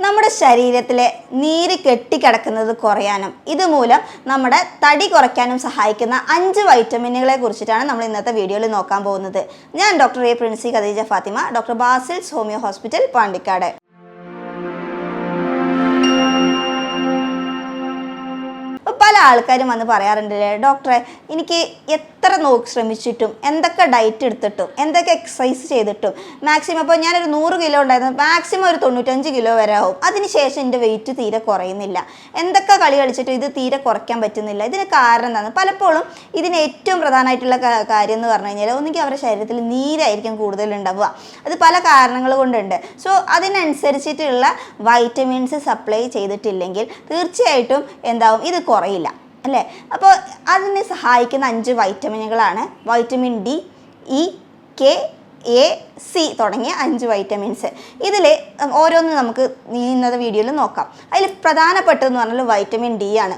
നമ്മുടെ ശരീരത്തിലെ നീര് കെട്ടിക്കിടക്കുന്നത് കുറയാനും ഇതുമൂലം നമ്മുടെ തടി കുറയ്ക്കാനും സഹായിക്കുന്ന 5 വൈറ്റമിനുകളെ കുറിച്ചിട്ടാണ് നമ്മൾ ഇന്നത്തെ വീഡിയോയിൽ നോക്കാൻ പോകുന്നത്. ഞാൻ doctor A Princy Khadeeja Fathima, doctor Basil's homeo hospital, Pandikkad. പല ആൾക്കാരും വന്ന് പറയാറുണ്ടല്ലേ, ഡോക്ടറെ എനിക്ക് എത്ര ശ്രമിച്ചിട്ടും എന്തൊക്കെ ഡയറ്റ് എടുത്തിട്ടും എന്തൊക്കെ എക്സസൈസ് ചെയ്തിട്ടും മാക്സിമം ഇപ്പോൾ ഞാനൊരു 100 കിലോ ഉണ്ടായിരുന്നു, മാക്സിമം ഒരു 95 കിലോ വരെ ആവും. അതിനുശേഷം എൻ്റെ വെയിറ്റ് തീരെ കുറയുന്നില്ല. എന്തൊക്കെ കളി കളിച്ചിട്ടും ഇത് തീരെ കുറയ്ക്കാൻ പറ്റുന്നില്ല. ഇതിന് കാരണം എന്താണ്? പലപ്പോഴും ഇതിന് ഏറ്റവും പ്രധാനമായിട്ടുള്ള കാര്യം എന്ന് പറഞ്ഞു കഴിഞ്ഞാൽ ഒന്നുകിൽ അവരുടെ ശരീരത്തിൽ നീരായിരിക്കും കൂടുതലുണ്ടാവുക. അത് പല കാരണങ്ങൾ കൊണ്ടുണ്ട്. സോ അതിനനുസരിച്ചിട്ടുള്ള വൈറ്റമിൻസ് സപ്ലൈ ചെയ്തിട്ടില്ലെങ്കിൽ തീർച്ചയായിട്ടും എന്താവും, ഇത് കുറയില്ല അല്ലേ. അപ്പോൾ അതിനെ സഹായിക്കുന്ന 5 വൈറ്റമിനുകളാണ് vitamin D, E, K, A, C തുടങ്ങിയ 5 വൈറ്റമിൻസ്. ഇതിൽ ഓരോന്നും നമുക്ക് ഇന്നത്തെ വീഡിയോയിൽ നോക്കാം. അതിൽ പ്രധാനപ്പെട്ടതെന്ന് പറഞ്ഞാൽ വൈറ്റമിൻ ഡി ആണ്.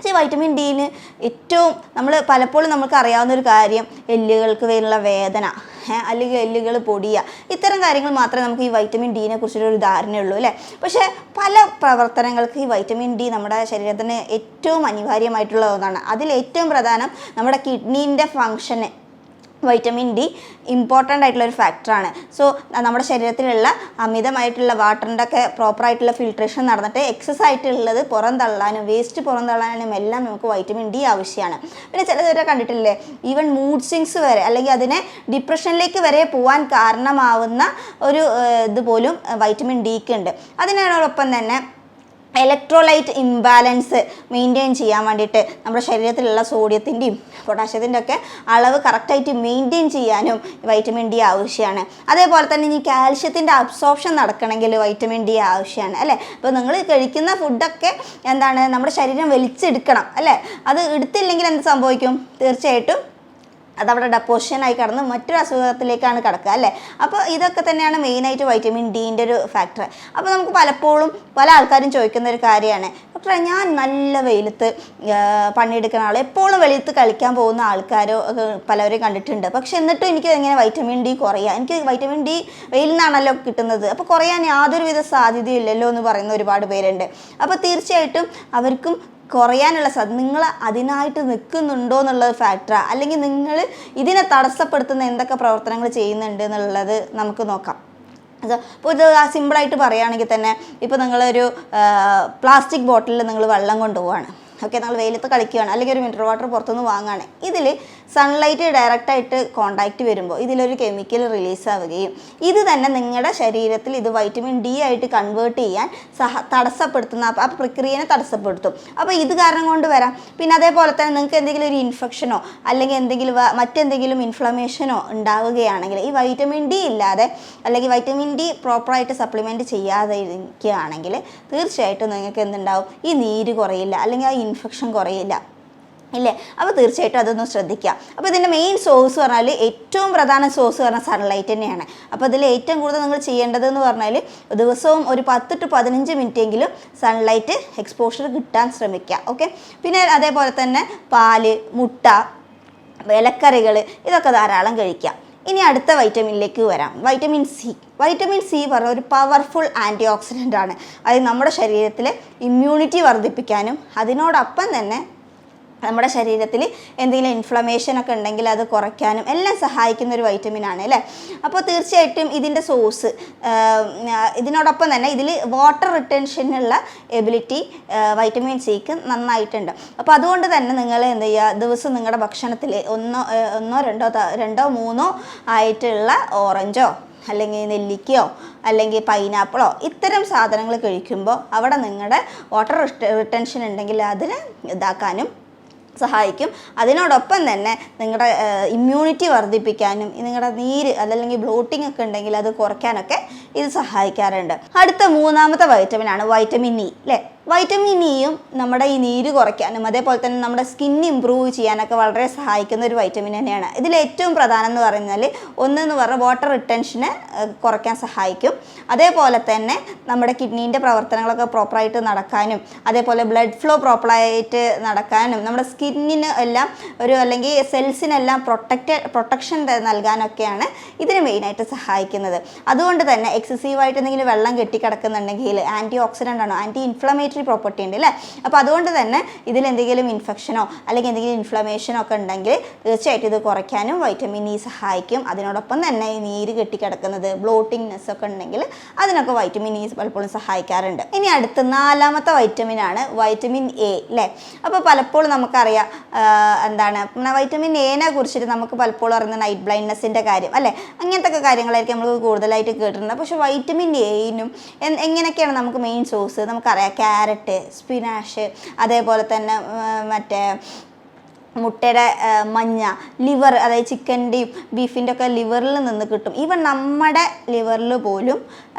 ഈ വൈറ്റമിൻ ഡിന് ഏറ്റവും പലപ്പോഴും നമുക്ക് അറിയാവുന്ന ഒരു കാര്യം എല്ലുകൾക്ക് വരുന്ന വേദന, അല്ലെങ്കിൽ എല്ലുകൾ പൊടിയുക, ഇത്തരം കാര്യങ്ങൾ മാത്രമേ നമുക്ക് ഈ വൈറ്റമിൻ ഡിനെ കുറിച്ചൊരു ധാരണയുള്ളൂ അല്ലേ. പക്ഷേ പല പ്രവർത്തനങ്ങൾക്ക് ഈ വൈറ്റമിൻ ഡി നമ്മുടെ ശരീരത്തിന് ഏറ്റവും അനിവാര്യമായിട്ടുള്ള ഒന്നാണ്. അതിൽ ഏറ്റവും പ്രധാനം നമ്മുടെ കിഡ്നീൻ്റെ ഫങ്ഷന് വൈറ്റമിൻ ഡി ഇമ്പോർട്ടൻ്റ് ആയിട്ടുള്ളൊരു ഫാക്ടറാണ്. സോ നമ്മുടെ ശരീരത്തിലുള്ള അമിതമായിട്ടുള്ള വാട്ടറിൻ്റെ ഒക്കെ പ്രോപ്പറായിട്ടുള്ള ഫിൽട്രേഷൻ നടന്നിട്ട് എക്സസ് ആയിട്ടുള്ളത് പുറന്തള്ളാനും വേസ്റ്റ് പുറന്തള്ളാനും എല്ലാം നമുക്ക് വൈറ്റമിൻ ഡി ആവശ്യമാണ്. പിന്നെ ചിലവരെ കണ്ടിട്ടില്ലേ, ഈവൻ മൂഡ് സ്വിങ്സ് വരെ അല്ലെങ്കിൽ അതിനെ ഡിപ്രഷനിലേക്ക് വരെ പോകാൻ കാരണമാവുന്ന ഒരു ഇതുപോലും വൈറ്റമിൻ ഡിക്ക് ഉണ്ട്. അതിനോടൊപ്പം തന്നെ ഇലക്ട്രോലൈറ്റ് ഇംബാലൻസ് മെയിൻറ്റെയിൻ ചെയ്യാൻ വേണ്ടിയിട്ട് നമ്മുടെ ശരീരത്തിലുള്ള സോഡിയത്തിൻ്റെയും പൊട്ടാഷ്യത്തിൻ്റെ ഒക്കെ അളവ് കറക്റ്റായിട്ട് മെയിൻറ്റെയിൻ ചെയ്യാനും വൈറ്റമിൻ ഡി ആവശ്യമാണ്. അതേപോലെ തന്നെ ഇനി കാൽഷ്യത്തിൻ്റെ അബ്സോർപ്ഷൻ നടക്കണമെങ്കിൽ വൈറ്റമിൻ ഡി ആവശ്യമാണ് അല്ലേ. അപ്പോൾ നിങ്ങൾ കഴിക്കുന്ന ഫുഡൊക്കെ നമ്മുടെ ശരീരം വലിച്ചെടുക്കണം അല്ലേ. അത് എടുത്തില്ലെങ്കിൽ എന്ത് സംഭവിക്കും? തീർച്ചയായിട്ടും അതവിടെ ഡെപ്പോസിഷനായി കടന്ന് മറ്റൊരു അസുഖത്തിലേക്കാണ് കിടക്കുക അല്ലേ. അപ്പോൾ ഇതൊക്കെ തന്നെയാണ് മെയിനായിട്ട് വൈറ്റമിൻ ഡീൻ്റെ ഒരു ഫാക്ടർ. അപ്പോൾ നമുക്ക് പലപ്പോഴും പല ആൾക്കാരും ചോദിക്കുന്ന ഒരു കാര്യമാണ്, ഡോക്ടറെ ഞാൻ നല്ല വെയിലത്ത് പണിയെടുക്കുന്ന ആൾ, എപ്പോഴും വെയിലത്ത് കളിക്കാൻ പോകുന്ന ആൾക്കാരോ പലവരെയും കണ്ടിട്ടുണ്ട്. പക്ഷെ എന്നിട്ടും എനിക്ക് എങ്ങനെ വൈറ്റമിൻ ഡി കുറയുക? എനിക്ക് വൈറ്റമിൻ ഡി വെയിലിൽ നിന്നാണല്ലോ കിട്ടുന്നത്, അപ്പോൾ കുറയാൻ യാതൊരുവിധ സാധ്യതയില്ലല്ലോ എന്ന് പറയുന്ന ഒരുപാട് പേരുണ്ട്. അപ്പോൾ തീർച്ചയായിട്ടും അവർക്കും കുറയാനുള്ള നിങ്ങൾ അതിനായിട്ട് നിൽക്കുന്നുണ്ടോ എന്നുള്ളത് ഫാക്ടറാണ്, അല്ലെങ്കിൽ നിങ്ങൾ ഇതിനെ തടസ്സപ്പെടുത്തുന്ന എന്തൊക്കെ പ്രവർത്തനങ്ങൾ ചെയ്യുന്നുണ്ട് എന്നുള്ളത് നമുക്ക് നോക്കാം. ഇപ്പോൾ ഇത് സിമ്പിളായിട്ട് പറയുകയാണെങ്കിൽ തന്നെ, ഇപ്പോൾ നിങ്ങളൊരു പ്ലാസ്റ്റിക് ബോട്ടിലിൽ നിങ്ങൾ വെള്ളം കൊണ്ടുപോവാണ്, ഓക്കെ, നിങ്ങൾ വെയിലത്ത് കളിക്കുകയാണ്, അല്ലെങ്കിൽ ഒരു മിനറൽ വാട്ടർ പുറത്തുനിന്ന് വാങ്ങുകയാണ്. ഇതിൽ സൺലൈറ്റ് ഡയറക്റ്റായിട്ട് കോണ്ടാക്റ്റ് വരുമ്പോൾ ഇതിലൊരു കെമിക്കൽ റിലീസ് ആവുകയും ഇത് തന്നെ നിങ്ങളുടെ ശരീരത്തിൽ ഇത് വൈറ്റമിൻ ഡി ആയിട്ട് കൺവേർട്ട് ചെയ്യാൻ തടസ്സപ്പെടുത്തുന്ന ആ പ്രക്രിയനെ തടസ്സപ്പെടുത്തും. അപ്പോൾ ഇത് കാരണം കൊണ്ട് വരാം. പിന്നെ അതേപോലെ തന്നെ നിങ്ങൾക്ക് എന്തെങ്കിലും ഒരു ഇൻഫെക്ഷനോ അല്ലെങ്കിൽ മറ്റെന്തെങ്കിലും ഇൻഫ്ലമേഷനോ ഉണ്ടാവുകയാണെങ്കിൽ ഈ വൈറ്റമിൻ ഡി ഇല്ലാതെ അല്ലെങ്കിൽ വൈറ്റമിൻ ഡി പ്രോപ്പറായിട്ട് സപ്ലിമെൻറ്റ് ചെയ്യാതെ ഇരിക്കുകയാണെങ്കിൽ തീർച്ചയായിട്ടും നിങ്ങൾക്ക് എന്തുണ്ടാവും? ഈ നീര് കുറയില്ല, അല്ലെങ്കിൽ ആ ഇൻഫെക്ഷൻ കുറയില്ല ഇല്ലേ. അപ്പോൾ തീർച്ചയായിട്ടും അതൊന്ന് ശ്രദ്ധിക്കുക. അപ്പോൾ ഇതിൻ്റെ മെയിൻ സോഴ്സ് പറഞ്ഞാൽ, ഏറ്റവും പ്രധാന സോഴ്സ് പറഞ്ഞാൽ സൺലൈറ്റ് തന്നെയാണ്. അപ്പോൾ ഇതിൽ ഏറ്റവും കൂടുതൽ നിങ്ങൾ ചെയ്യേണ്ടതെന്ന് പറഞ്ഞാൽ ദിവസവും ഒരു 10 to 15 മിനിറ്റെങ്കിലും സൺലൈറ്റ് എക്സ്പോഷർ കിട്ടാൻ ശ്രമിക്കുക. ഓക്കെ. പിന്നെ അതേപോലെ തന്നെ പാല്, മുട്ട, ഇലക്കറികൾ ഇതൊക്കെ ധാരാളം കഴിക്കുക. ഇനി അടുത്ത വൈറ്റമിനിലേക്ക് വരാം, വൈറ്റമിൻ സി. വൈറ്റമിൻ സി പറഞ്ഞ ഒരു പവർഫുൾ ആൻറ്റി ഓക്സിഡൻ്റ് ആണ്. അത് നമ്മുടെ ശരീരത്തിലെ ഇമ്മ്യൂണിറ്റി വർദ്ധിപ്പിക്കാനും അതിനോടൊപ്പം തന്നെ നമ്മുടെ ശരീരത്തിൽ എന്തെങ്കിലും ഇൻഫ്ലമേഷനൊക്കെ ഉണ്ടെങ്കിൽ അത് കുറയ്ക്കാനും എല്ലാം സഹായിക്കുന്ന ഒരു വൈറ്റമിനാണ് അല്ലേ. അപ്പോൾ തീർച്ചയായിട്ടും ഇതിൻ്റെ സോഴ്സ് ഇതിനോടൊപ്പം തന്നെ ഇതിൽ വാട്ടർ റിട്ടൻഷനുള്ള എബിലിറ്റി വൈറ്റമിൻ സിക്ക് നന്നായിട്ടുണ്ട്. അപ്പോൾ അതുകൊണ്ട് തന്നെ നിങ്ങൾ എന്ത് ചെയ്യുക, ദിവസം നിങ്ങളുടെ ഭക്ഷണത്തിൽ രണ്ടോ മൂന്നോ ആയിട്ടുള്ള ഓറഞ്ചോ അല്ലെങ്കിൽ നെല്ലിക്കയോ അല്ലെങ്കിൽ പൈനാപ്പിളോ ഇത്തരം സാധനങ്ങൾ കഴിക്കുമ്പോൾ അവിടെ നിങ്ങളുടെ വാട്ടർ റിട്ടൻഷൻ ഉണ്ടെങ്കിൽ അതിനെ ഇതാക്കാനും സഹായിക്കും. അതിനോടൊപ്പം തന്നെ നിങ്ങളുടെ ഇമ്മ്യൂണിറ്റി വർദ്ധിപ്പിക്കാനും നിങ്ങളുടെ നീര് അതല്ലെങ്കിൽ ബ്ലോട്ടിംഗ് ഒക്കെ ഉണ്ടെങ്കിൽ അത് കുറയ്ക്കാനൊക്കെ ഇത് സഹായിക്കാറുണ്ട്. അടുത്ത 3ാമത്തെ വൈറ്റമിനാണ് വൈറ്റമിൻ ഇ അല്ലേ. വൈറ്റമിൻ ഇയും നമ്മുടെ ഈ നീര് കുറയ്ക്കാനും അതേപോലെ തന്നെ നമ്മുടെ സ്കിൻ ഇമ്പ്രൂവ് ചെയ്യാനൊക്കെ വളരെ സഹായിക്കുന്ന ഒരു വൈറ്റമിൻ തന്നെയാണ്. ഇതിൽ ഏറ്റവും പ്രധാനം എന്ന് പറഞ്ഞാൽ ഒന്നെന്ന് പറഞ്ഞാൽ വാട്ടർ റിട്ടൻഷനെ കുറയ്ക്കാൻ സഹായിക്കും. അതേപോലെ തന്നെ നമ്മുടെ കിഡ്നീൻ്റെ പ്രവർത്തനങ്ങളൊക്കെ പ്രോപ്പറായിട്ട് നടക്കാനും അതേപോലെ ബ്ലഡ് ഫ്ലോ പ്രോപ്പറായിട്ട് നടക്കാനും നമ്മുടെ സ്കിന്നിന് എല്ലാം അല്ലെങ്കിൽ സെൽസിനെല്ലാം പ്രൊട്ടക്ഷൻ നൽകാനൊക്കെയാണ് ഇതിന് മെയിനായിട്ട് സഹായിക്കുന്നത്. അതുകൊണ്ട് തന്നെ എക്സസീവായിട്ട് എന്തെങ്കിലും വെള്ളം കെട്ടിക്കിടക്കുന്നുണ്ടെങ്കിൽ ആൻറ്റി ഓക്സിഡൻ്റ് ആണോ, ആൻറ്റി ഇൻഫ്ലമേറ്ററി പ്രോപ്പർട്ടി ഉണ്ട് അല്ലേ. അപ്പോൾ അതുകൊണ്ട് തന്നെ ഇതിലെന്തെങ്കിലും ഇൻഫെക്ഷനോ അല്ലെങ്കിൽ എന്തെങ്കിലും ഇൻഫ്ലമേഷനോ ഒക്കെ ഉണ്ടെങ്കിൽ തീർച്ചയായിട്ടും ഇത് കുറയ്ക്കാനും വൈറ്റമിൻ ഇ സഹായിക്കും. അതിനോടൊപ്പം തന്നെ ഈ നീര് കെട്ടിക്കിടക്കുന്നത്, ബ്ലോട്ടിങ്നെസ് ഒക്കെ ഉണ്ടെങ്കിൽ അതിനൊക്കെ വൈറ്റമിൻ ഇ പലപ്പോഴും സഹായിക്കാറുണ്ട്. ഇനി അടുത്ത 4ാമത്തെ വൈറ്റമിനാണ് വൈറ്റമിൻ എ അല്ലേ. അപ്പോൾ പലപ്പോഴും നമുക്കറിയാം എന്താണ് വൈറ്റമിൻ എനെ കുറിച്ചിട്ട് നമുക്ക് പലപ്പോഴും അറിയുന്ന നൈറ്റ് ബ്ലൈൻഡ്നെസ്സിൻ്റെ കാര്യം അല്ലേ, അങ്ങനത്തെ ഒക്കെ കാര്യങ്ങളായിരിക്കും നമ്മൾ കൂടുതലായിട്ട് കേട്ടിട്ടുണ്ട്. പക്ഷേ വൈറ്റമിൻ എയിനും എങ്ങനെയൊക്കെയാണ് നമുക്ക് മെയിൻ സോഴ്സ് നമുക്കറിയാം. ക്യാരറ്റ്, സ്പിനാഷ്, അതേപോലെ തന്നെ മറ്റേ മുട്ടയുടെ മഞ്ഞ, ലിവർ, അതായത് ചിക്കൻ്റെയും ബീഫിൻ്റെ ഒക്കെ ലിവറിൽ നിന്ന് കിട്ടും. ഈവൻ നമ്മുടെ ലിവറിൽ പോലും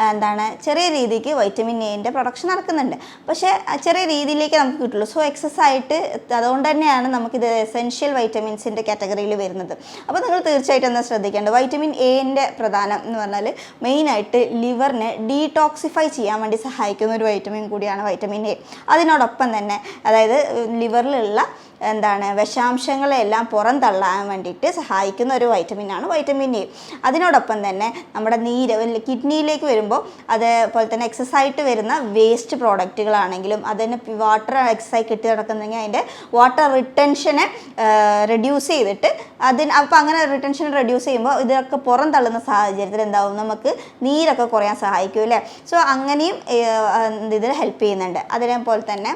എന്താണ് ചെറിയ രീതിക്ക് വൈറ്റമിൻ എൻ്റെ പ്രൊഡക്ഷൻ നടക്കുന്നുണ്ട്. പക്ഷേ ചെറിയ രീതിയിലേക്ക് നമുക്ക് കിട്ടുള്ളൂ. സോ എക്സസ് ആയിട്ട് അതുകൊണ്ട് തന്നെയാണ് നമുക്കിത് എസെൻഷ്യൽ വൈറ്റമിൻസിൻ്റെ കാറ്റഗറിയിൽ വരുന്നത്. അപ്പോൾ നിങ്ങൾ തീർച്ചയായിട്ടും ഒന്ന് ശ്രദ്ധിക്കേണ്ടത് വൈറ്റമിൻ എൻ്റെ പ്രധാനം എന്ന് പറഞ്ഞാൽ മെയിനായിട്ട് ലിവറിനെ ഡീടോക്സിഫൈ ചെയ്യാൻ വേണ്ടി സഹായിക്കുന്ന ഒരു വൈറ്റമിൻ കൂടിയാണ് വൈറ്റമിൻ എ. അതിനോടൊപ്പം തന്നെ അതായത് ലിവറിലുള്ള എന്താണ് വിഷാംശങ്ങളെല്ലാം പുറന്തള്ളാൻ വേണ്ടിയിട്ട് സഹായിക്കുന്ന ഒരു വൈറ്റമിനാണ് വൈറ്റമിൻ എ. അതിനോടൊപ്പം തന്നെ നമ്മുടെ കിഡ്നിയിലേക്ക് വരുമ്പോൾ അതേപോലെ തന്നെ എക്സസ് ആയിട്ട് വരുന്ന വേസ്റ്റ് പ്രോഡക്റ്റുകളാണെങ്കിലും അതിന് വാട്ടർ എക്സസൈസ് കിട്ടി നടക്കുന്നെങ്കിൽ അതിൻ്റെ വാട്ടർ റിട്ടൻഷനെ റെഡ്യൂസ് ചെയ്തിട്ട് അപ്പോൾ അങ്ങനെ റിട്ടൻഷൻ റെഡ്യൂസ് ചെയ്യുമ്പോൾ ഇതൊക്കെ പുറന്തള്ളുന്ന സാഹചര്യത്തിൽ എന്താവും, നമുക്ക് നീരൊക്കെ കുറയാൻ സഹായിക്കും അല്ലേ. സോ അങ്ങനെയും ഇതിൽ ഹെൽപ്പ് ചെയ്യുന്നുണ്ട്. അതേപോലെ തന്നെ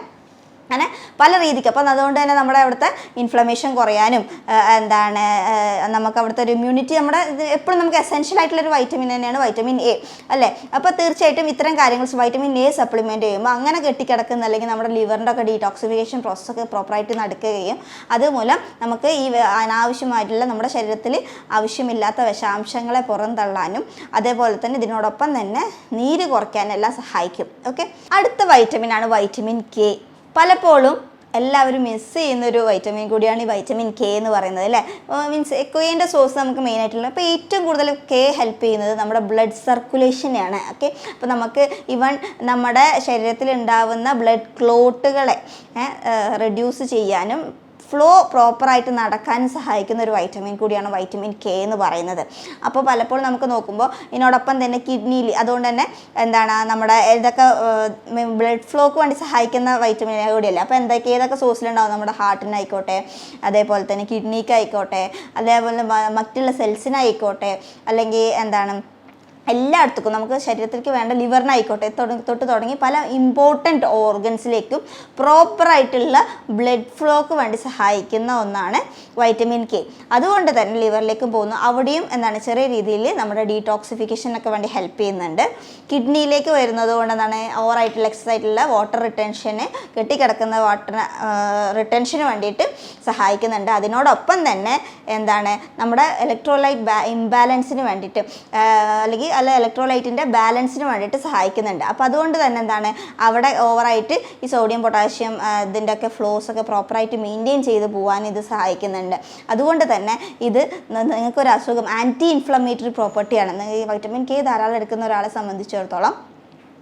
അങ്ങനെ പല രീതിക്ക്. അപ്പം അതുകൊണ്ട് തന്നെ നമ്മുടെ അവിടുത്തെ ഇൻഫ്ലമേഷൻ കുറയാനും എന്താണ് നമുക്ക് അവിടുത്തെ ഒരു ഇമ്മ്യൂണിറ്റി നമ്മുടെ ഇത് എപ്പോഴും നമുക്ക് എസെൻഷ്യൽ ആയിട്ടുള്ളൊരു വൈറ്റമിൻ തന്നെയാണ് വൈറ്റമിൻ എ അല്ലേ. അപ്പോൾ തീർച്ചയായിട്ടും ഇത്തരം കാര്യങ്ങൾ വൈറ്റമിൻ എ സപ്ലിമെൻറ്റ് ചെയ്യുമ്പോൾ അങ്ങനെ കെട്ടിക്കിടക്കുന്ന അല്ലെങ്കിൽ നമ്മുടെ ലിവറിൻ്റെ ഒക്കെ ഡീടോക്സിഫിക്കേഷൻ പ്രോസസ്സൊക്കെ പ്രോപ്പറായിട്ട് നടക്കുകയും അതുമൂലം നമുക്ക് ഈ അനാവശ്യമായിട്ടുള്ള നമ്മുടെ ശരീരത്തിൽ ആവശ്യമില്ലാത്ത വിഷാംശങ്ങളെ പുറന്തള്ളാനും അതേപോലെ തന്നെ ഇതിനോടൊപ്പം തന്നെ നീര് കുറയ്ക്കാനെല്ലാം സഹായിക്കും. ഓക്കെ, അടുത്ത വൈറ്റമിനാണ് വൈറ്റമിൻ കെ. പലപ്പോഴും എല്ലാവരും മിസ് ചെയ്യുന്നൊരു വൈറ്റമിൻ കൂടിയാണ് ഈ വൈറ്റമിൻ കെ എന്ന് പറയുന്നത് അല്ലേ. മീൻസ് കെൻ്റെ സോഴ്സ് നമുക്ക് മെയിനായിട്ടുള്ള അപ്പോൾ ഏറ്റവും കൂടുതൽ കെ ഹെൽപ്പ് ചെയ്യുന്നത് നമ്മുടെ ബ്ലഡ് സർക്കുലേഷനെയാണ്. ഓക്കെ, അപ്പോൾ നമുക്ക് ഈവൻ നമ്മുടെ ശരീരത്തിൽ ഉണ്ടാവുന്ന ബ്ലഡ് ക്ലോട്ടുകളെ റെഡ്യൂസ് ചെയ്യാനും ഫ്ലോ പ്രോപ്പറായിട്ട് നടക്കാൻ സഹായിക്കുന്ന ഒരു വൈറ്റമിൻ കൂടിയാണ് വൈറ്റമിൻ കെ എന്ന് പറയുന്നത്. അപ്പോൾ പലപ്പോഴും നമുക്ക് നോക്കുമ്പോൾ ഇതിനോടൊപ്പം തന്നെ കിഡ്നിയിൽ അതുകൊണ്ട് തന്നെ എന്താണ് നമ്മുടെ ഇതൊക്കെ ബ്ലഡ് ഫ്ലോക്ക് വേണ്ടി സഹായിക്കുന്ന വൈറ്റമിൻ കൂടിയല്ലേ. അപ്പോൾ ഏതൊക്കെ സോഴ്സിലുണ്ടാവും, നമ്മുടെ ഹാർട്ടിനായിക്കോട്ടെ, അതേപോലെ തന്നെ കിഡ്നിക്കായിക്കോട്ടെ, അതേപോലെ മറ്റുള്ള സെൽസിനായിക്കോട്ടെ, അല്ലെങ്കിൽ എന്താണ് എല്ലായിടത്തും നമുക്ക് ശരീരത്തിലേക്ക് വേണ്ട ലിവറിനായിക്കോട്ടെ തൊട്ട് തുടങ്ങി പല ഇമ്പോർട്ടൻറ്റ് ഓർഗൻസിലേക്കും പ്രോപ്പറായിട്ടുള്ള ബ്ലഡ് ഫ്ലോക്ക് വേണ്ടി സഹായിക്കുന്ന ഒന്നാണ് വൈറ്റമിൻ കെ. അതുകൊണ്ട് തന്നെ ലിവറിലേക്കും പോകുന്നു, അവിടെയും എന്താണ് ചെറിയ രീതിയിൽ നമ്മുടെ ഡീടോക്സിഫിക്കേഷനൊക്കെ വേണ്ടി ഹെൽപ്പ് ചെയ്യുന്നുണ്ട്. കിഡ്നിയിലേക്ക് വരുന്നത് കൊണ്ട് എന്താണ് ഓവറായിട്ടുള്ള എക്സസ് ആയിട്ടുള്ള വാട്ടർ റിട്ടൻഷന് കെട്ടിക്കിടക്കുന്ന വാട്ടർ റിട്ടൻഷന് വേണ്ടിയിട്ട് സഹായിക്കുന്നുണ്ട്. അതിനോടൊപ്പം തന്നെ എന്താണ് നമ്മുടെ ഇലക്ട്രോലൈറ്റ് ഇംബാലൻസിന് വേണ്ടിയിട്ട് അല്ലെങ്കിൽ ഇലക്ട്രോലൈറ്റിൻ്റെ ബാലൻസിന് വേണ്ടിയിട്ട് സഹായിക്കുന്നുണ്ട്. അപ്പോൾ അതുകൊണ്ട് തന്നെ എന്താണ് അവിടെ ഓവറായിട്ട് ഈ സോഡിയം പൊട്ടാഷ്യം ഇതിൻ്റെയൊക്കെ ഫ്ലോസൊക്കെ പ്രോപ്പറായിട്ട് മെയിൻറ്റെയിൻ ചെയ്ത് പോകാൻ ഇത് സഹായിക്കുന്നുണ്ട്. അതുകൊണ്ട് തന്നെ ഇത് നിങ്ങൾക്കൊരു അസുഖം ആൻറ്റി ഇൻഫ്ലമേറ്ററി പ്രോപ്പർട്ടിയാണ്. ഈ വൈറ്റമിൻ കെ ധാരാളം എടുക്കുന്ന ഒരാളെ സംബന്ധിച്ചിടത്തോളം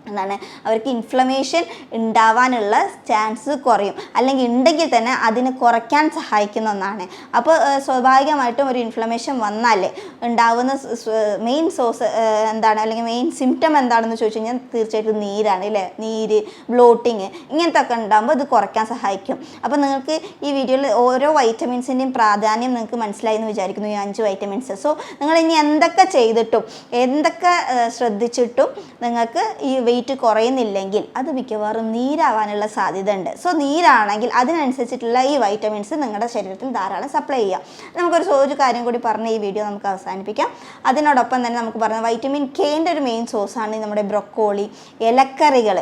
എന്താണ് അവർക്ക് ഇൻഫ്ലമേഷൻ ഉണ്ടാവാനുള്ള ചാൻസ് കുറയും, അല്ലെങ്കിൽ ഉണ്ടെങ്കിൽ തന്നെ അതിന് കുറയ്ക്കാൻ സഹായിക്കുന്ന ഒന്നാണ്. അപ്പോൾ സ്വാഭാവികമായിട്ടും ഒരു ഇൻഫ്ലമേഷൻ വന്നാൽ ഉണ്ടാവുന്ന മെയിൻ സോഴ്സ് എന്താണ് അല്ലെങ്കിൽ മെയിൻ സിംറ്റം എന്താണെന്ന് ചോദിച്ചു കഴിഞ്ഞാൽ തീർച്ചയായിട്ടും നീരാണ് അല്ലേ. നീര്, ബ്ലോട്ടിങ് ഇങ്ങനത്തെ ഒക്കെ ഉണ്ടാകുമ്പോൾ ഇത് കുറയ്ക്കാൻ സഹായിക്കും. അപ്പോൾ നിങ്ങൾക്ക് ഈ വീഡിയോയിൽ ഓരോ വൈറ്റമിൻസിൻ്റെയും പ്രാധാന്യം നിങ്ങൾക്ക് മനസ്സിലായി എന്ന് വിചാരിക്കുന്നു, ഈ 5 വൈറ്റമിൻസ്. സോ നിങ്ങൾ ഇനി എന്തൊക്കെ ചെയ്തിട്ടും എന്തൊക്കെ ശ്രദ്ധിച്ചിട്ടും നിങ്ങൾക്ക് ഈ വെയിറ്റ് കുറയുന്നില്ലെങ്കിൽ അത് മിക്കവാറും നീരാവാനുള്ള സാധ്യത ഉണ്ട്. സോ നീരാണെങ്കിൽ അതിനനുസരിച്ചിട്ടുള്ള ഈ വൈറ്റമിൻസ് നിങ്ങളുടെ ശരീരത്തിൽ ധാരാളം സപ്ലൈ ചെയ്യാം. നമുക്കൊരു കാര്യം കൂടി പറഞ്ഞ് ഈ വീഡിയോ നമുക്ക് അവസാനിപ്പിക്കാം. അതിനോടൊപ്പം തന്നെ നമുക്ക് പറഞ്ഞ വൈറ്റമിൻ കെൻ്റെ ഒരു മെയിൻ സോഴ്സാണ് നമ്മുടെ ബ്രൊക്കോളി, ഇലക്കറികൾ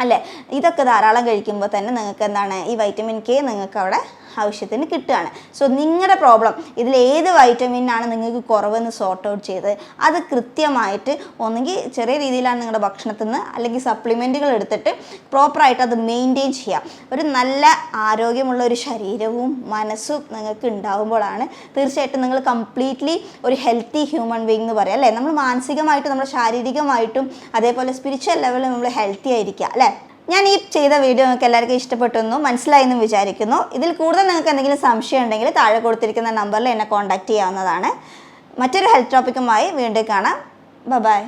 അല്ലേ. ഇതൊക്കെ ധാരാളം കഴിക്കുമ്പോൾ തന്നെ നിങ്ങൾക്ക് എന്താണ് ഈ വൈറ്റമിൻ കെ നിങ്ങൾക്ക് അവിടെ ആവശ്യത്തിന് കിട്ടുകയാണ്. സോ നിങ്ങളുടെ പ്രോബ്ലം ഇതിൽ ഏത് വൈറ്റമിനാണ് നിങ്ങൾക്ക് കുറവെന്ന് സോർട്ട് ഔട്ട് ചെയ്ത് അത് കൃത്യമായിട്ട് ഒന്നെങ്കിൽ ചെറിയ രീതിയിലാണ് നിങ്ങളുടെ ഭക്ഷണത്തിൽ നിന്ന് അല്ലെങ്കിൽ സപ്ലിമെൻറ്റുകൾ എടുത്തിട്ട് പ്രോപ്പറായിട്ട് അത് മെയിൻറ്റെയിൻ ചെയ്യാം. ഒരു നല്ല ആരോഗ്യമുള്ള ഒരു ശരീരവും മനസ്സും നിങ്ങൾക്ക് ഉണ്ടാകുമ്പോഴാണ് തീർച്ചയായിട്ടും നിങ്ങൾ കംപ്ലീറ്റ്ലി ഒരു ഹെൽത്തി ഹ്യൂമൻ ബീയിങ് എന്ന് പറയാം അല്ലേ. നമ്മൾ മാനസികമായിട്ടും നമ്മുടെ ശാരീരികമായിട്ടും അതേപോലെ സ്പിരിച്വൽ ലെവലിൽ നമ്മൾ ഹെൽത്തി ആയിരിക്കുക അല്ലേ. ഞാൻ ഈ ചെയ്ത വീഡിയോ നിങ്ങൾക്ക് എല്ലാവർക്കും ഇഷ്ടപ്പെട്ടെന്നും മനസ്സിലായെന്നും വിചാരിക്കുന്നു. ഇതിൽ കൂടുതൽ നിങ്ങൾക്ക് എന്തെങ്കിലും സംശയം ഉണ്ടെങ്കിൽ താഴെ കൊടുത്തിരിക്കുന്ന നമ്പറിൽ എന്നെ കോൺടാക്റ്റ് ചെയ്യാവുന്നതാണ്. മറ്റൊരു ഹെൽത്ത് ടോപ്പിക്കുമായി വീണ്ടും കാണാം. ബൈ.